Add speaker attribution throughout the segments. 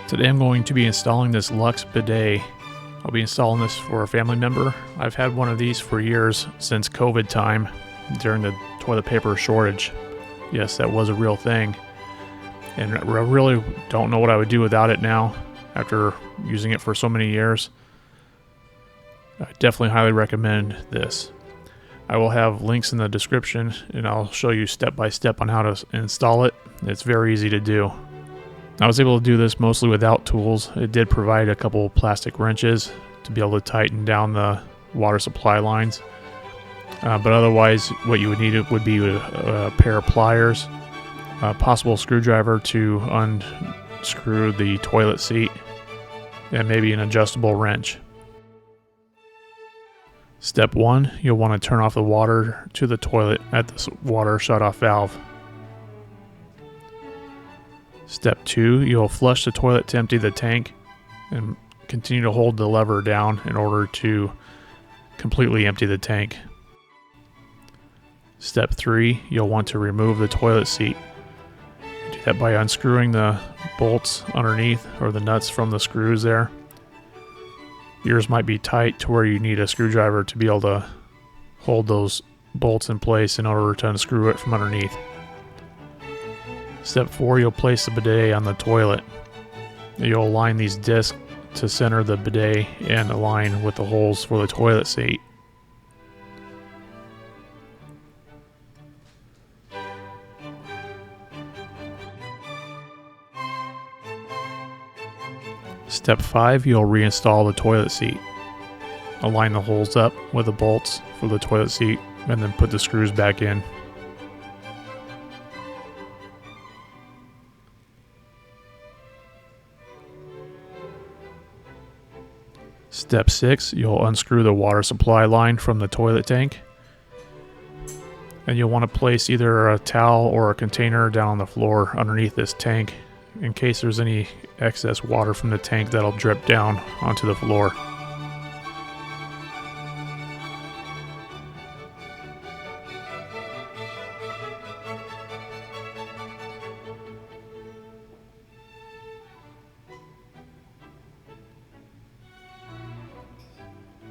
Speaker 1: Today I'm going to be installing this Lux Bidet. I'll be installing this for a family member. I've had one of these for years, since COVID time, during the toilet paper shortage. Yes, that was a real thing. And I really don't know what I would do without it now, after using it for so many years. I definitely highly recommend this. I will have links in the description, and I'll show you step by step on how to install it. It's very easy to do. I was able to do this mostly without tools. It did provide a couple plastic wrenches to be able to tighten down the water supply lines. But otherwise, what you would need would be a pair of pliers, a possible screwdriver to unscrew the toilet seat, and maybe an adjustable wrench. Step 1, you'll want to turn off the water to the toilet at this water shutoff valve. Step 2, you'll flush the toilet to empty the tank and continue to hold the lever down in order to completely empty the tank. Step 3, you'll want to remove the toilet seat. Do that by unscrewing the bolts underneath or the nuts from the screws there. Yours might be tight to where you need a screwdriver to be able to hold those bolts in place in order to unscrew it from underneath. Step 4, you'll place the bidet on the toilet. You'll align these discs to center the bidet and align with the holes for the toilet seat. Step 5, you'll reinstall the toilet seat. Align the holes up with the bolts for the toilet seat and then put the screws back in. Step 6, you'll unscrew the water supply line from the toilet tank. And you'll want to place either a towel or a container down on the floor underneath this tank in case there's any excess water from the tank that'll drip down onto the floor.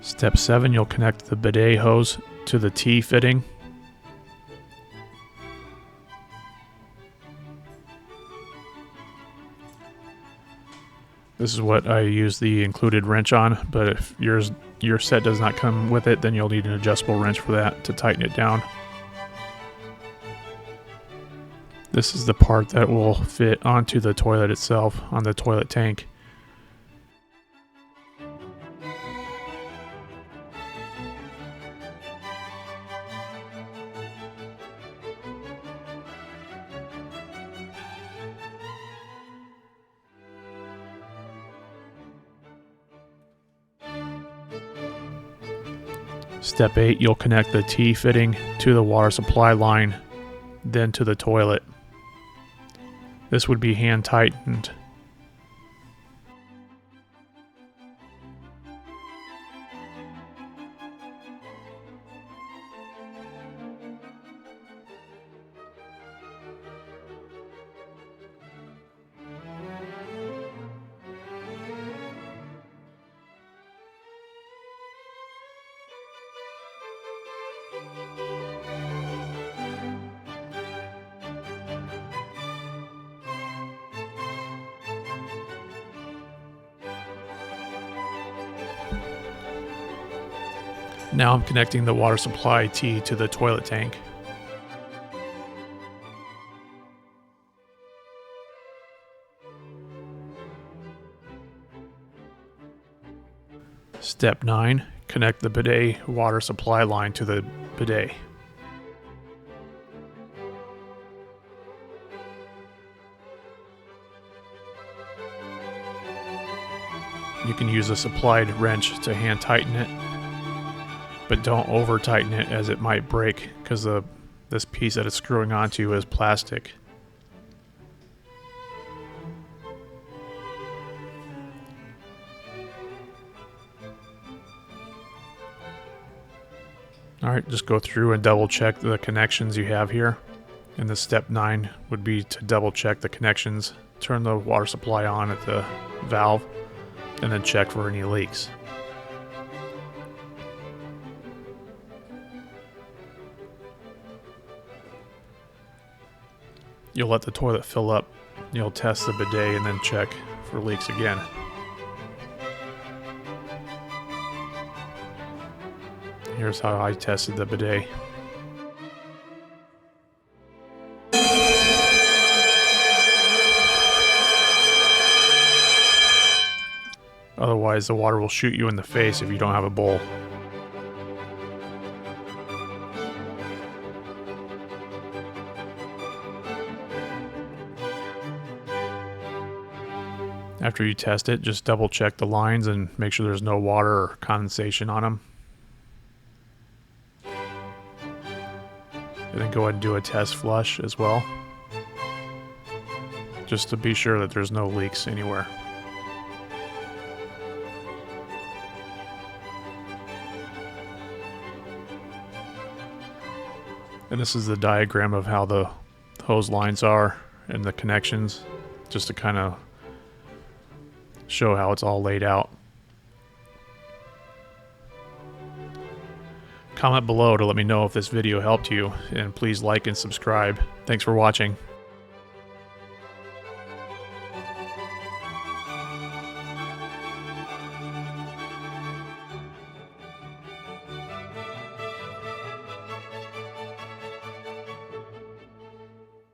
Speaker 1: Step 7, you'll connect the bidet hose to the T fitting. This is what I use the included wrench on, but if your set does not come with it, then you'll need an adjustable wrench for that to tighten it down. This is the part that will fit onto the toilet itself, on the toilet tank. Step 8, you'll connect the T fitting to the water supply line, then to the toilet. This would be hand tightened. Now I'm connecting the water supply T to the toilet tank. Step 9, connect the bidet water supply line to the bidet. You can use a supplied wrench to hand tighten it, but don't over tighten it as it might break because this piece that it's screwing onto is plastic. Alright, just go through and double check the connections you have here. And the step 9 would be to double check the connections turn the water supply on at the valve, and then check for any leaks. You'll let the toilet fill up, you'll test the bidet and then check for leaks again. Here's how I tested the bidet. Otherwise, the water will shoot you in the face if you don't have a bowl. After you test it, just double check the lines and make sure there's no water or condensation on them. And then go ahead and do a test flush as well, just to be sure that there's no leaks anywhere. And this is the diagram of how the hose lines are and the connections, just to kind of show how it's all laid out. Comment below to let me know if this video helped you, and please like and subscribe. Thanks for watching.